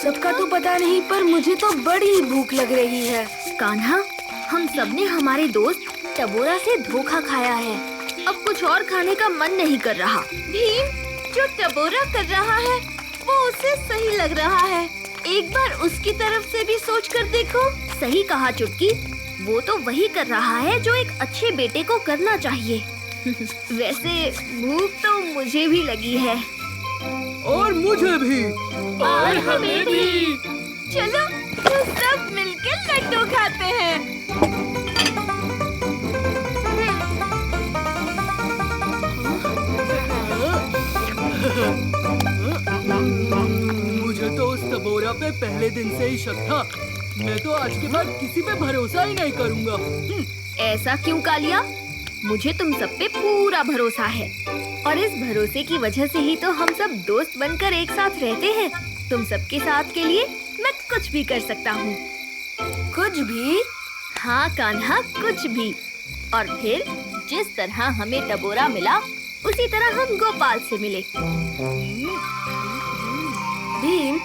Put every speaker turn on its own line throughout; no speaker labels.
सबका तो पता नहीं, पर मुझे तो बड़ी भूख लग रही है।
कान्हा, हम सबने हमारे दोस्त टबोरा से धोखा खाया है। अब कुछ और खाने का मन नहीं कर रहा।
भीम, जो टबोरा कर रहा है वो उसे सही लग रहा है। एक बार उसकी तरफ से भी सोच कर देखो।
सही कहा चुटकी, वो तो वही कर रहा है जो एक अच्छे बेटे को करना चाहिए। वैसे भूख तो मुझे भी लगी है।
और मुझे भी।
और हमें भी। चलो तो सब मिलकर लड्डू खाते हैं।
मुझे तो उस टबोरा पे पहले दिन से ही शक था। मैं तो आज के बाद किसी पे भरोसा ही नहीं करूँगा।
ऐसा क्यों कालिया? मुझे तुम सब पे पूरा भरोसा है और इस भरोसे की वजह से ही तो हम सब दोस्त बनकर एक साथ रहते हैं। तुम सबके साथ के लिए मैं कुछ भी कर सकता हूँ।
कुछ भी?
हाँ कान्हा, कुछ भी। और फिर जिस तरह हमें टबोरा मिला उसी तरह हम गोपाल से मिले।
भीम,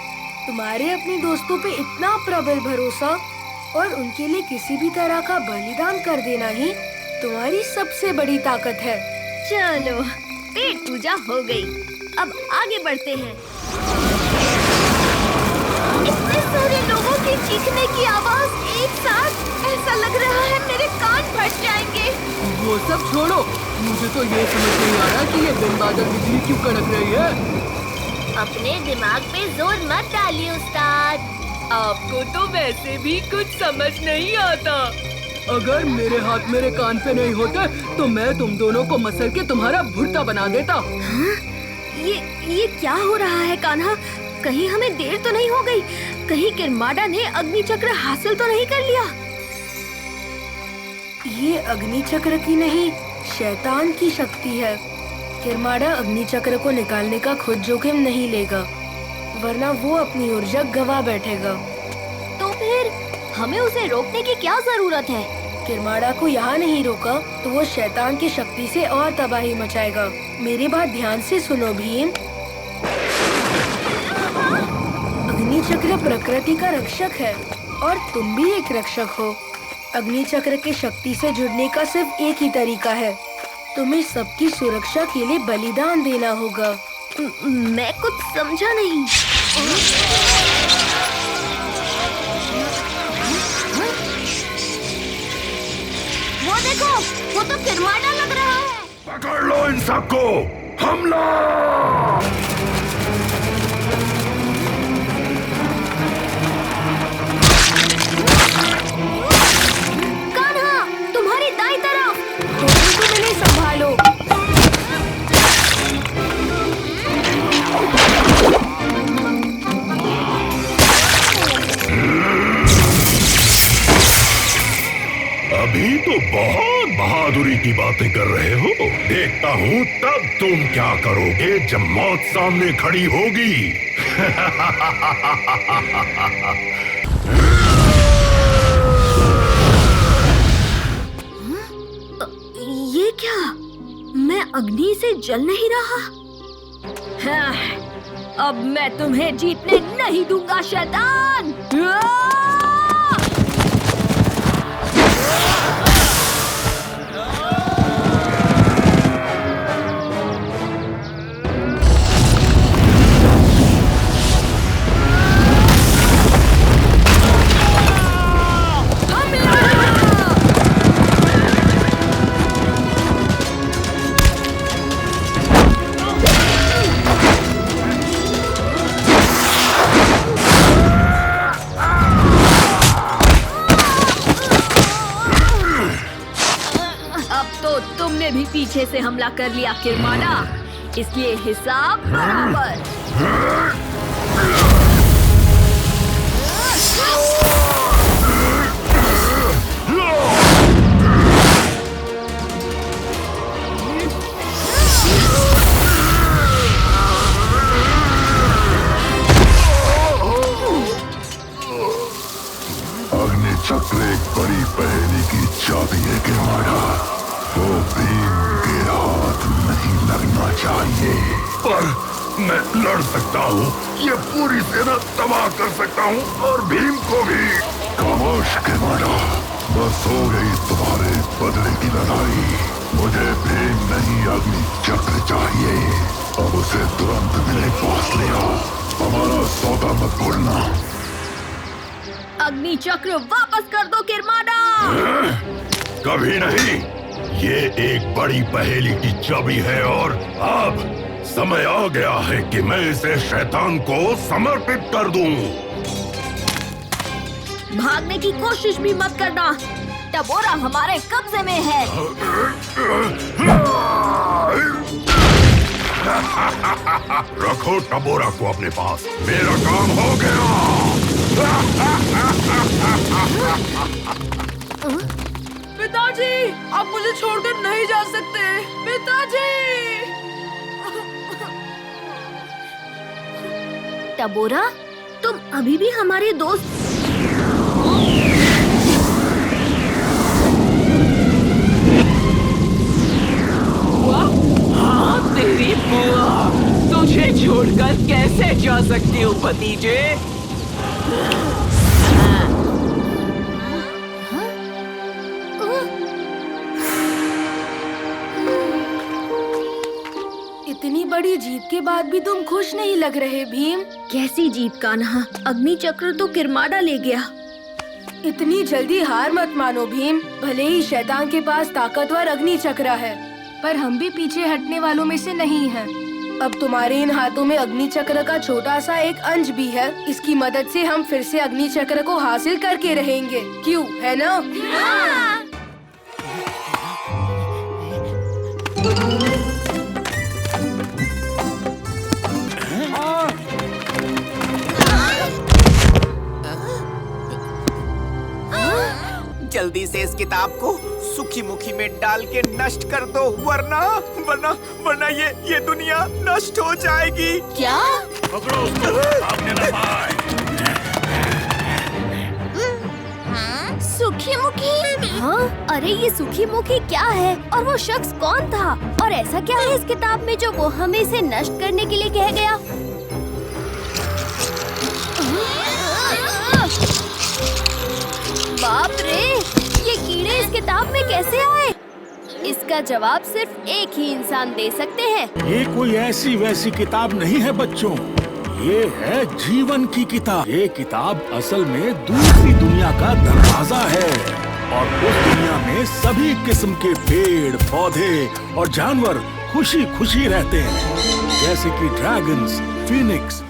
तुम्हारे अपने दोस्तों पे इतना प्रबल भरोसा और उनके लिए किसी भी तरह का बलिदान कर देना ही तुम्हारी सबसे बड़ी ताकत है।
चलो, पेट पूजा हो गई, अब आगे बढ़ते हैं।
इतने सारे लोगों की चीखने की आवाज एक साथ, ऐसा लग रहा है मेरे कान फट जाएंगे।
वो सब छोड़ो, मुझे तो ये समझ नहीं आ रहा कि ये बिन बादल बिजली क्यों कड़क रही है।
अपने दिमाग पे जोर मत डालिए उस्ताद।
आपको तो वैसे भी कुछ समझ नहीं आता।
अगर मेरे हाथ मेरे कान पे नहीं होते तो मैं तुम दोनों को मसल के तुम्हारा भुट्टा बना देता।
हाँ? ये क्या हो रहा है कान्हा? कहीं हमें देर तो नहीं हो गई? कहीं किरमाडा ने अग्नि चक्र हासिल तो नहीं कर लिया?
ये अग्नि चक्र की नहीं, शैतान की शक्ति है। किरमाडा अग्नि चक्र को निकालने का खुद जोखिम नहीं लेगा, वरना वो अपनी ऊर्जा गवा बैठेगा।
तो फिर हमें उसे रोकने की क्या जरूरत है?
किरमाडा को यहाँ नहीं रोका तो वो शैतान की शक्ति से और तबाही मचाएगा। मेरी बात ध्यान से सुनो भीम। अग्नि चक्र प्रकृति का रक्षक है और तुम भी एक रक्षक हो। अग्नि चक्र की शक्ति से जुड़ने का सिर्फ एक ही तरीका है, तुम्हें सबकी सुरक्षा के लिए बलिदान देना होगा।
मैं कुछ समझा नहीं।
वो देखो, वो तो किरमाडा लग रहा है।
पकड़ लो इन सबको, हमला!
कान्हा, तुम्हारी दाईं तरफ।
तो मैंने संभालो।
अभी तो बहुत बहादुरी की बातें कर रहे हो। देखता हूँ तब तुम क्या करोगे जब मौत सामने खड़ी होगी।
ये क्या? मैं अग्नि से जल नहीं रहा। हाँ, अब मैं तुम्हें जीतने नहीं दूंगा शैतान। तुमने भी पीछे से हमला कर लिया किरमाडा, इसलिए हिसाब बराबर।
अग्नि चक्र एक बड़ी पहेली की चाबी है किरमाडा। वो भीम के हाथ नहीं लगना चाहिए। पर मैं लड़ सकता हूँ, ये पूरी सेना तबाह कर सकता हूँ और भीम को भी। खामोश किरमाड़ा, बस हो गई तुम्हारे बदले की लड़ाई। मुझे भीम नहीं अग्नि चक्र चाहिए। अब उसे तुरंत मेरे पास ले आओ। हमारा सौदा मत भूलना।
अग्नि चक्र वापस कर दो किरमाड़ा।
कभी नहीं। ये एक बड़ी पहेली की चाबी है और अब समय आ गया है कि मैं इसे शैतान को समर्पित कर दूं।
भागने की कोशिश भी मत करना, टबोरा हमारे कब्जे में है।
रखो टबोरा को अपने पास, मेरा काम हो गया।
पिताजी, आप मुझे छोड़कर नहीं जा सकते। पिताजी!
टबोरा, तुम अभी भी हमारे दोस्त।
हाँ तेरी बुआ, तुझे छोड़कर कैसे जा सकती हूँ भतीजे।
इतनी बड़ी जीत के बाद भी तुम खुश नहीं लग रहे भीम।
कैसी जीत कान्हा, अग्नि चक्र तो किरमाड़ा ले गया।
इतनी जल्दी हार मत मानो भीम। भले ही शैतान के पास ताकतवर अग्नि चक्र है, पर हम भी पीछे हटने वालों में से नहीं हैं। अब तुम्हारे इन हाथों में अग्नि चक्र का छोटा सा एक अंश भी है। इसकी मदद से हम फिर से अग्नि चक्र को हासिल करके रहेंगे, क्यों, है ना?
जल्दी से इस किताब को सुखी मुखी में डाल के नष्ट कर दो, वरना ये दुनिया नष्ट हो जाएगी।
क्या?
पकड़ो उसको, भागने ना पाए।
सुखी मुखी? हाँ, अरे ये सुखी मुखी क्या है और वो शख्स कौन था और ऐसा क्या है इस किताब में जो वो हमें इसे नष्ट करने के लिए कह गया? बाप रे, ये कीड़े इस किताब में कैसे आए? इसका जवाब सिर्फ एक ही इंसान दे सकते हैं।
ये कोई ऐसी वैसी किताब नहीं है बच्चों, ये है जीवन की किताब। ये किताब असल में दूसरी दुनिया का दरवाजा है और उस दुनिया में सभी किस्म के पेड़, पौधे और जानवर खुशी खुशी रहते हैं, जैसे कि ड्रैगन्स, फीनिक्स।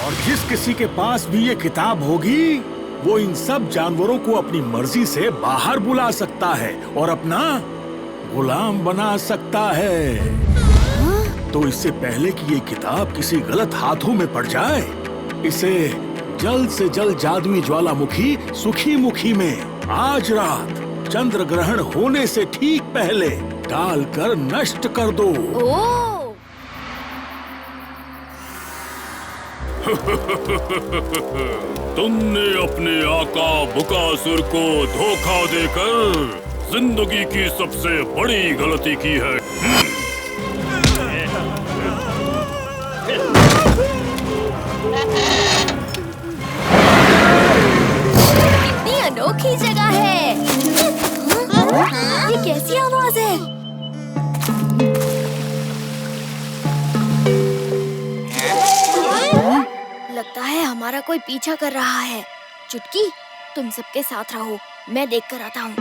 और जिस किसी के पास भी ये किताब होगी, वो इन सब जानवरों को अपनी मर्जी से बाहर बुला सकता है और अपना गुलाम बना सकता है। तो इससे पहले कि ये किताब किसी गलत हाथों में पड़ जाए, इसे जल्द से जल्द जादुई ज्वालामुखी सुखी मुखी में आज रात चंद्र ग्रहण होने से ठीक पहले डालकर नष्ट कर दो।
तुमने अपने आका बुकासुर को धोखा देकर जिंदगी की सबसे बड़ी गलती की है।
कितनी अनोखी जगह है। ये कैसी आवाज है? लगता है हमारा कोई पीछा कर रहा है। चुटकी, तुम सबके साथ रहो, मैं देख कर आता हूँ।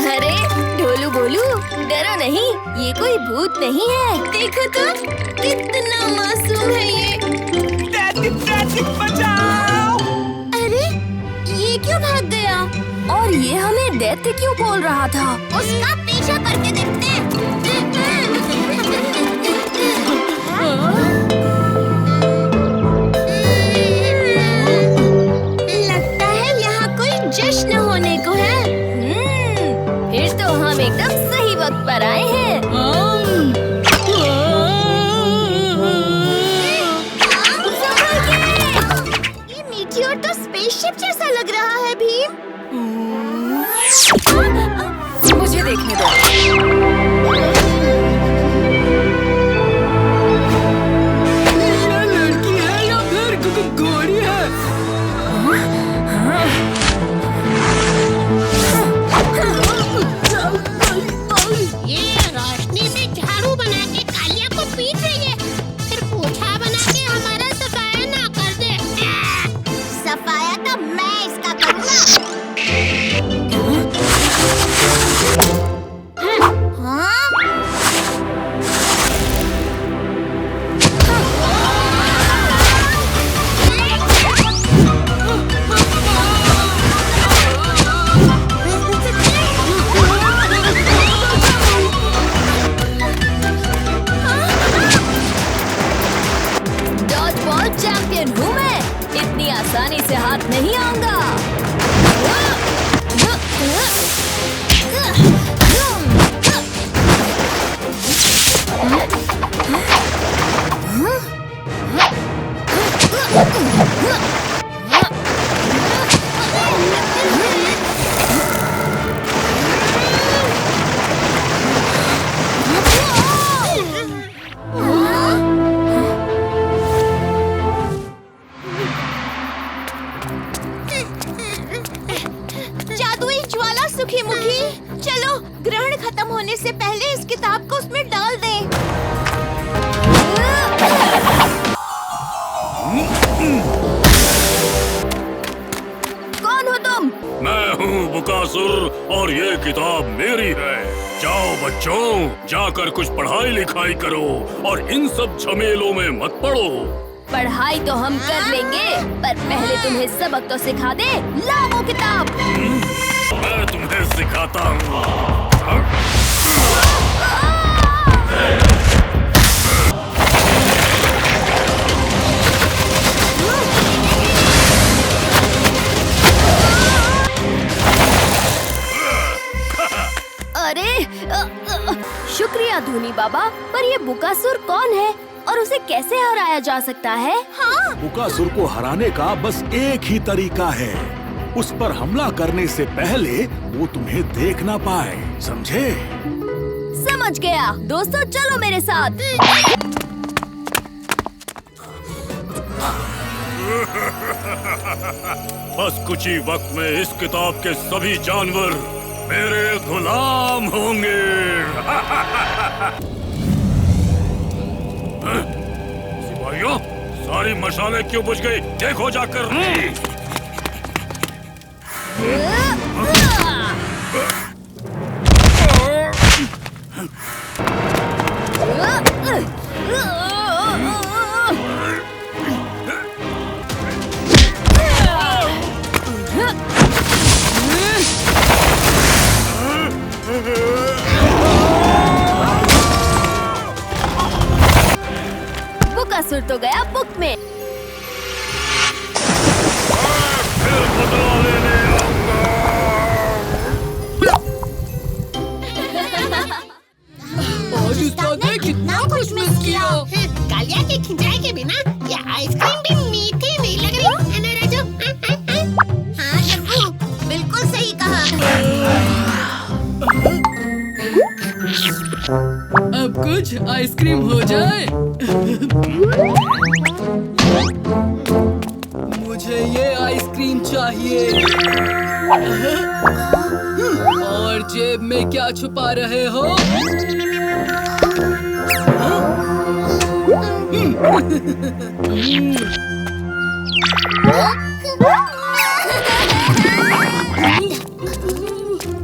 अरे ढोलू बोलू, डरो नहीं, ये कोई भूत नहीं है। देखो तो कितना मासूम है ये।
बचाओ!
अरे ये क्यों भाग गया? और ये हमें दैत्य क्यों बोल रहा था?
उसका पीछा करके देखते हैं। लगता है यहाँ कोई जश्न होने को है।
फिर तो हम एकदम सही वक्त पर आए हैं।
ये मीठी समय खत्म होने से पहले इस किताब को उसमें डाल दें।
कौन हो तुम?
मैं हूँ बुकासुर और ये किताब मेरी है। जाओ बच्चों, जाकर कुछ पढ़ाई लिखाई करो और इन सब झमेलों में मत पड़ो।
पढ़ाई तो हम कर लेंगे, पर पहले तुम्हें सबक तो सिखा दे। लाओ वो किताब।
मैं तुम्हें सिखाता हूँ।
अरे शुक्रिया धोनी बाबा, पर ये बुकासुर कौन है और उसे कैसे हराया जा सकता है?
हाँ,
बुकासुर को हराने का बस एक ही तरीका है। उस पर हमला करने से पहले वो तुम्हें देख ना पाए, समझे?
समझ गया। दोस्तों चलो मेरे साथ।
बस कुछ ही वक्त में इस किताब के सभी जानवर मेरे गुलाम होंगे। सिपाहियों, सारी मशालें क्यों बुझ गई? देखो जाकर।
बुकासुर तो गया बुक में।
फिर बदला लेने आऊंगा।
आज उस्ताद ने कितना कुछ मिस किया।
कालिया के खिंचाई के बिना ये आइसक्रीम भी मीठी नहीं लग रही है ना राजू? हाँ शब्बू, बिल्कुल सही कहा।
अब कुछ आइसक्रीम हो जाए। मुझे ये आइसक्रीम चाहिए। और जेब में क्या छुपा रहे हो?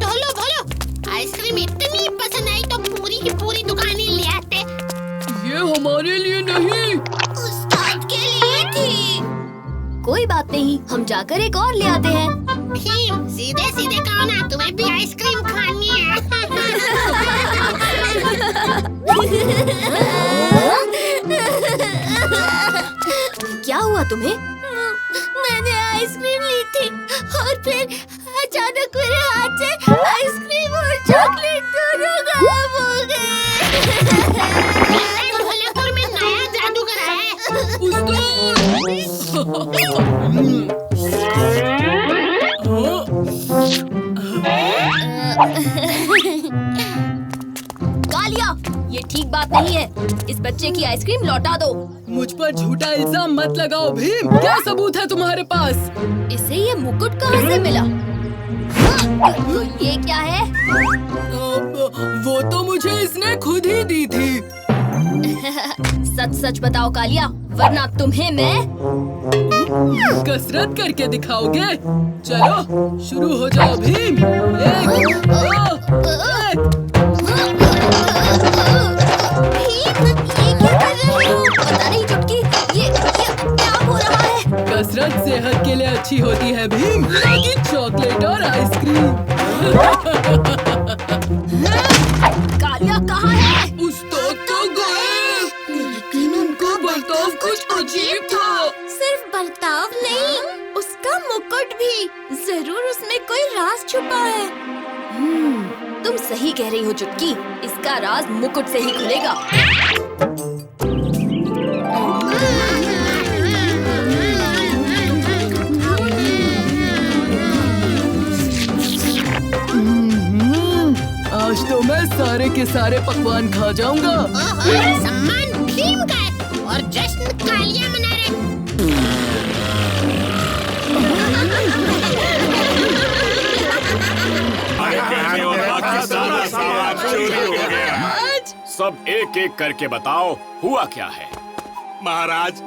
बोलो बोलो, आइसक्रीम इतनी पसंद आई तो पूरी की पूरी दुकान ही ले आते।
ये हमारे लिए नहीं।
उस्ताद के लिए थी।
कोई बात नहीं, हम जाकर एक और ले आते हैं।
भीम, सीधे सीधे कहो ना, तुम्हें भी आइसक्रीम खानी है।
क्या हुआ तुम्हें?
मैंने आइसक्रीम ली थी और फिर अचानक मेरे हाथ से आइसक्रीम और चॉकलेट दोनों गायब हो गए। ढोलकपुर में नया जादूगर है।
कालिया, ये ठीक बात नहीं है। इस बच्चे की आइसक्रीम लौटा दो।
मुझ पर झूठा इल्जाम मत लगाओ भीम। क्या सबूत है तुम्हारे पास?
इसे ये मुकुट कहाँ से मिला? तो ये क्या है?
वो तो मुझे इसने खुद ही दी थी।
सच सच बताओ कालिया, वरना तुम्हें मैं
कसरत करके दिखाओगे? चलो शुरू हो जाओ भीम। 1, 2, 1।
पता नहीं चुटकी, ये क्या हो रहा है?
कसरत सेहत के लिए अच्छी होती है भीम, लेकिन चॉकलेट और आइसक्रीम।
कालिया कहाँ है?
उस्ताद तो गए, लेकिन उनका बर्ताव कुछ अजीब था।
सिर्फ बर्ताव नहीं, उसका मुकुट भी। जरूर उसमें कोई राज छुपा है।
तुम सही कह रही हो चुटकी, इसका राज मुकुट से ही खुलेगा।
आज तो मैं सारे के सारे पकवान खा जाऊंगा।
सम्मान भीम का है और जश्न कालिया मना रहे।
सब एक एक करके बताओ, हुआ क्या है?
महाराज,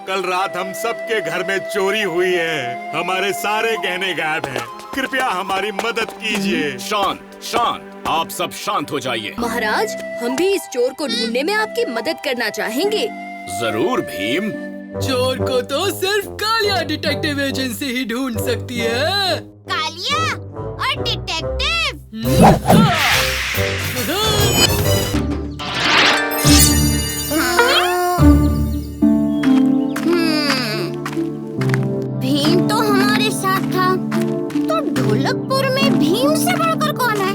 कल रात हम सबके घर में चोरी हुई है। हमारे सारे गहने गायब हैं। कृपया हमारी मदद कीजिए।
शांत शांत, आप सब शांत हो जाइए।
महाराज, हम भी इस चोर को ढूंढने में आपकी मदद करना चाहेंगे।
जरूर भीम।
चोर को तो सिर्फ कालिया डिटेक्टिव एजेंसी ही ढूंढ सकती है।
कालिया और डिटेक्टिव। भीम तो हमारे साथ था, तो ढोलकपुर में भीम से बढ़कर कौन है?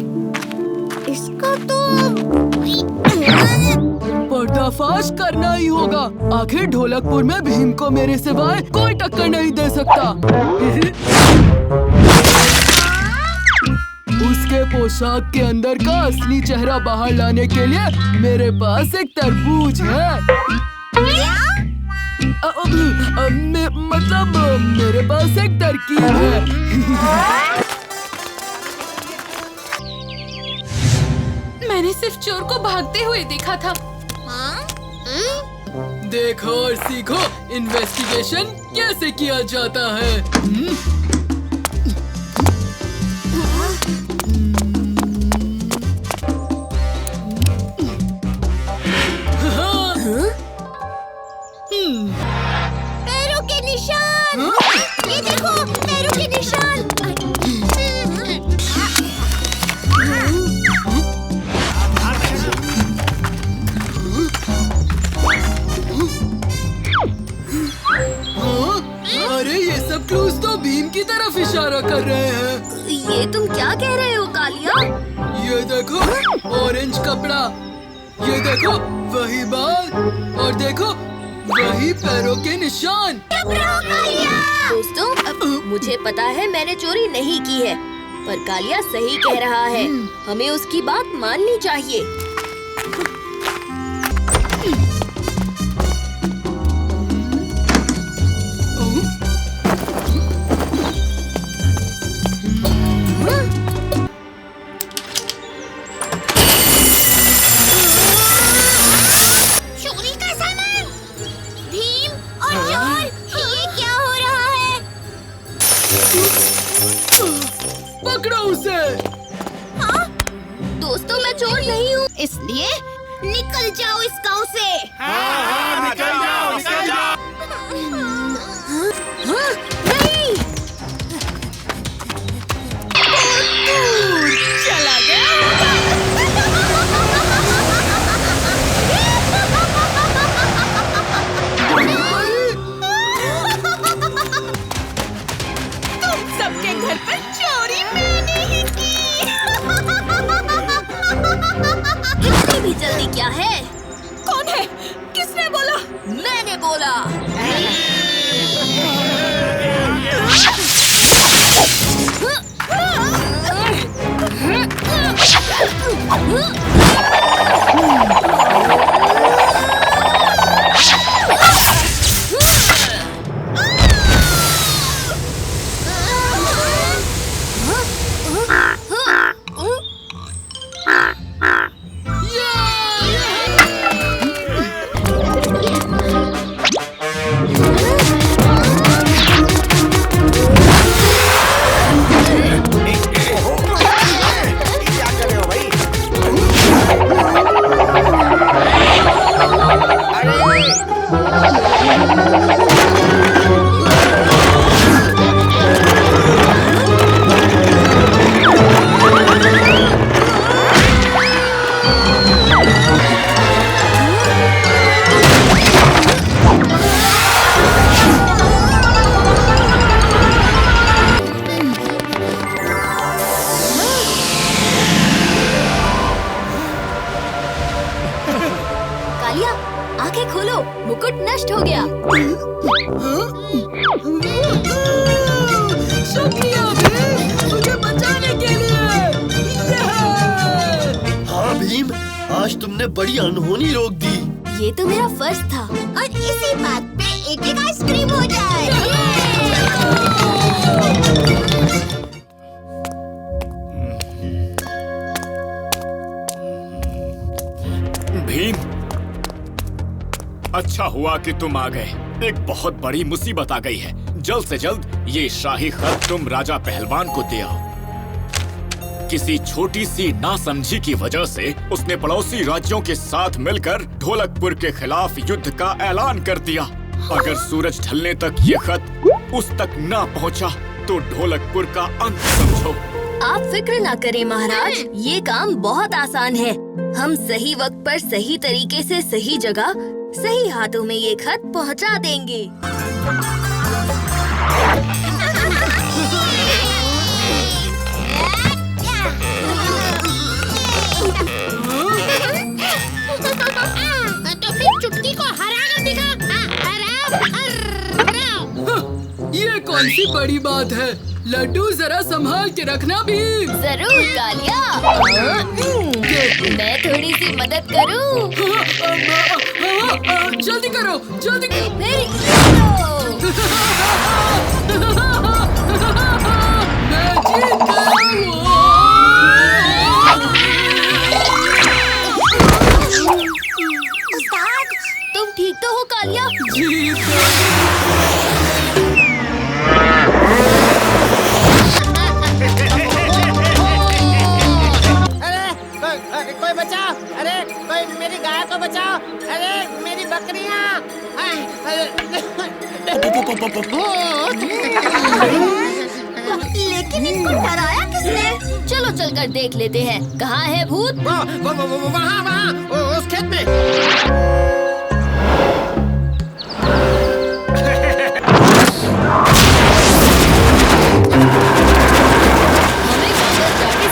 इसका तो
पर्दाफाश करना ही होगा। आखिर ढोलकपुर में भीम को मेरे सिवाय कोई टक्कर नहीं दे सकता। उसके पोशाक के अंदर का असली चेहरा बाहर लाने के लिए मेरे पास एक तरबूज है। मतलब मेरे पास एक तरकीब है।
मैंने सिर्फ चोर को भागते हुए देखा था।
देखो और सीखो इन्वेस्टिगेशन कैसे किया जाता है।
पैरों के निशान। ये देखो पैरों के निशान।
अरे ये सब क्लूज तो भीम की तरफ इशारा कर रहे हैं।
ये तुम क्या कह रहे हो कालिया?
ये देखो ऑरेंज कपड़ा, ये देखो वही बाल, और देखो वही पैरों के निशान।
दोस्तों, मुझे पता है मैंने चोरी नहीं की है, पर कालिया सही कह रहा है। हमें उसकी बात माननी चाहिए।
चोरी का सामान। भीम और चोर, ये क्या हो रहा है?
पकड़ो उसे।
हाँ?
दोस्तों, मैं चोर नहीं हूँ।
इसलिए निकल जाओ इस गांव से।
निकल जाओ, निकल जाओ।
नहीं,
चला गया। तुम सबके घर पर चोरी मैंने ही की।
इतनी भी जल्दी क्या है?
कौन है? किसने बोला?
मैंने बोला। कालिया, आंखें खोलो, मुकुट नष्ट हो गया।
शुक्रिया भीम, मुझे बचाने के लिए।
हाँ भीम, आज तुमने बड़ी अनहोनी रोक दी।
ये तो मेरा फर्ज था।
और इसी बात पे एक आइसक्रीम हो जाए।
भीम, अच्छा हुआ कि तुम आ गए। एक बहुत बड़ी मुसीबत आ गई है। जल्द से जल्द ये शाही खत तुम राजा पहलवान को दे आओ। किसी छोटी सी नासमझी की वजह से उसने पड़ोसी राज्यों के साथ मिलकर ढोलकपुर के खिलाफ युद्ध का ऐलान कर दिया। अगर सूरज ढलने तक ये खत उस तक ना पहुंचा तो ढोलकपुर का अंत समझो।
आप फिक्र ना करें महाराज, ये काम बहुत आसान है। हम सही वक्त पर सही तरीके से सही जगह सही हाथों में ये खत पहुंचा देंगे।
तो फिर चुटकी को हरा कर दिखा।
ये कौन सी बड़ी बात है? लड्डू जरा संभाल के रखना भी।
जरूर कालिया। मैं थोड़ी सी मदद करूं?
जल्दी करो, जल्दी करो। मैं जीत गया हूँ।
उस्ताद, तुम ठीक तो हो कालिया?
जीत
कोई बचाओ! अरे कोई मेरी गाय को बचाओ! अरे मेरी बकरियां!
लेकिन इनको डराया किसने? चलो चलकर देख लेते हैं। कहाँ है भूत?
वहाँ उस खेत में।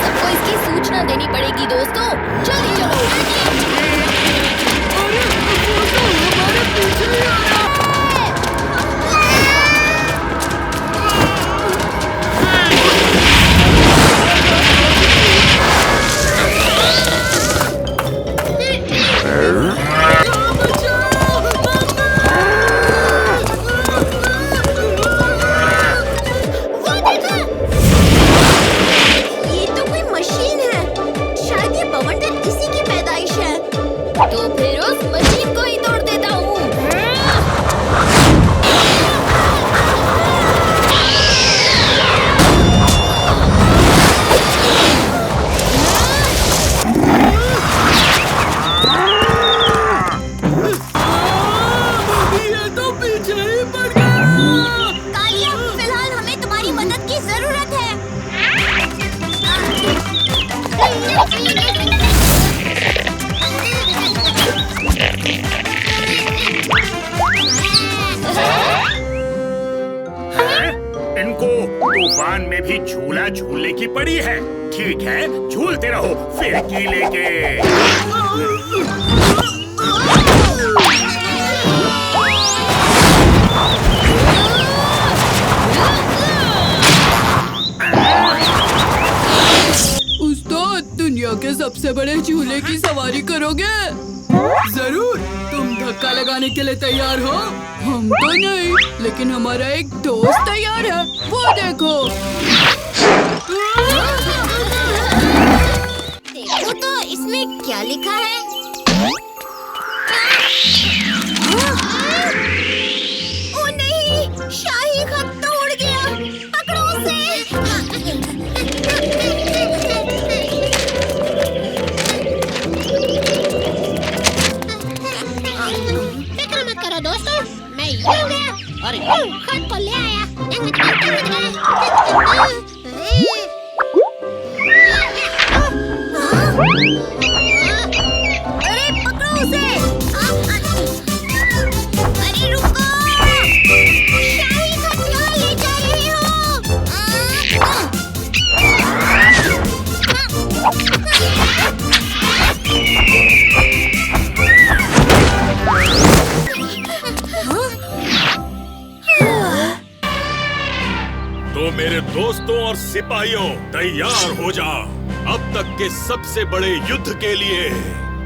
सबको इसकी सूचना देनी पड़ेगी दोस्तों। जल्दी चलो। तो फिर उस मशीन को ही तोड़ देता हूँ।
ये तो पीछे ही पड़ गया।
कालिया, फिलहाल हमें तुम्हारी मदद की जरूरत है।
इनको तूफान में भी झूला झूलने की पड़ी है। ठीक है, झूलते रहो फिरकी लेके।
उस्ताद, दुनिया के सबसे बड़े झूले की सवारी करोगे? जरूर। तुम धक्का लगाने के लिए तैयार हो? हम तो नहीं, लेकिन हमारा एक दोस्त तैयार है। वो देखो।
देखो तो इसमें क्या लिखा है? ओ नहीं, शाही खत तो उड़ गया। पकड़ो उसे। फिक्र मत करो दोस्तों, मैं यूं गया और यूं खत को ले आया।
अरे पकड़ो उसे।
अरे रुको, शाही खत कहाँ ले जा रहे हो?
तो मेरे दोस्तों और सिपाहियों, तैयार हो जाओ। अब तक के सबसे बड़े युद्ध के लिए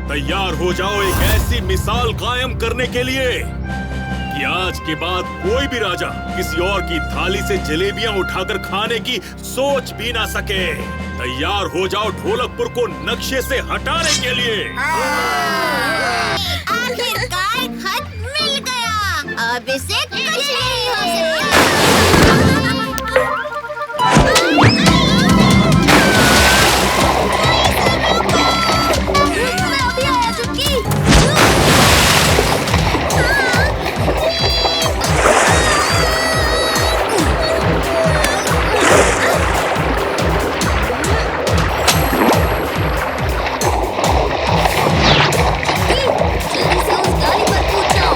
तैयार हो जाओ। एक ऐसी मिसाल कायम करने के लिए कि आज के बाद कोई भी राजा किसी और की थाली से जलेबियां उठाकर खाने की सोच भी ना सके। तैयार हो जाओ ढोलकपुर को नक्शे से हटाने के लिए।
आखिरकार खत मिल गया। अब इसे कुछ नहीं हो सकता। मैं अभी आया चुटकी। जल्दी से उस गाड़ी पर कूद जाओ।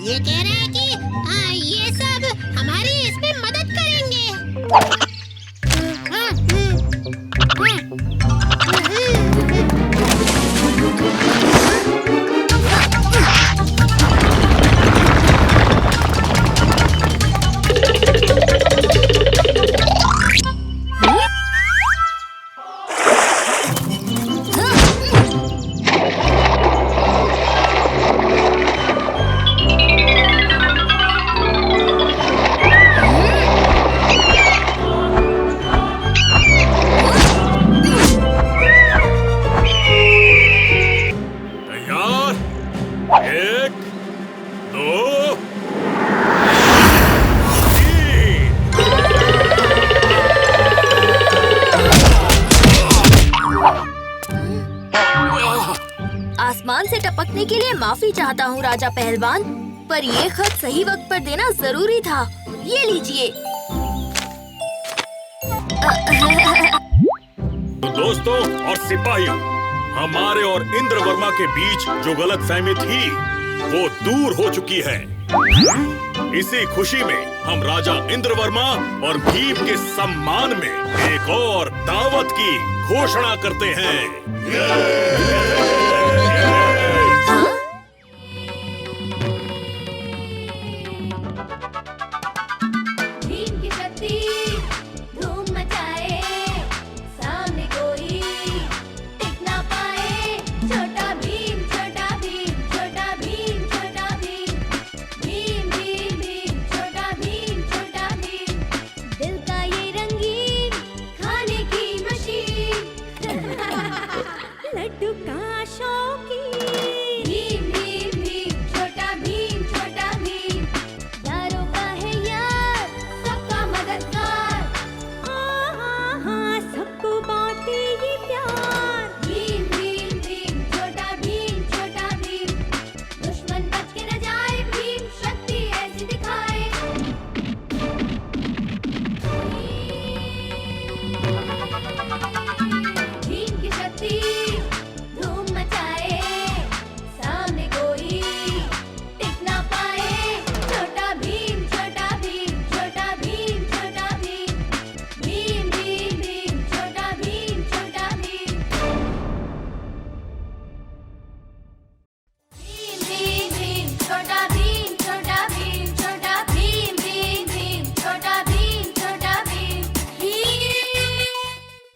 ये कह रहे हैं कि ये सब हमारी इसमें मदद करेंगे।
तैयार? 1, 2, 3।
आसमान से टपकने के लिए माफी चाहता हूँ राजा पहलवान, पर ये खत सही वक्त पर देना जरूरी था। ये लीजिए।
तो दोस्तों और सिपाहियों, हमारे और इंद्र वर्मा के बीच जो गलतफहमी थी वो दूर हो चुकी है। इसी खुशी में हम राजा इंद्र वर्मा और भीम के सम्मान में एक और दावत की घोषणा करते हैं।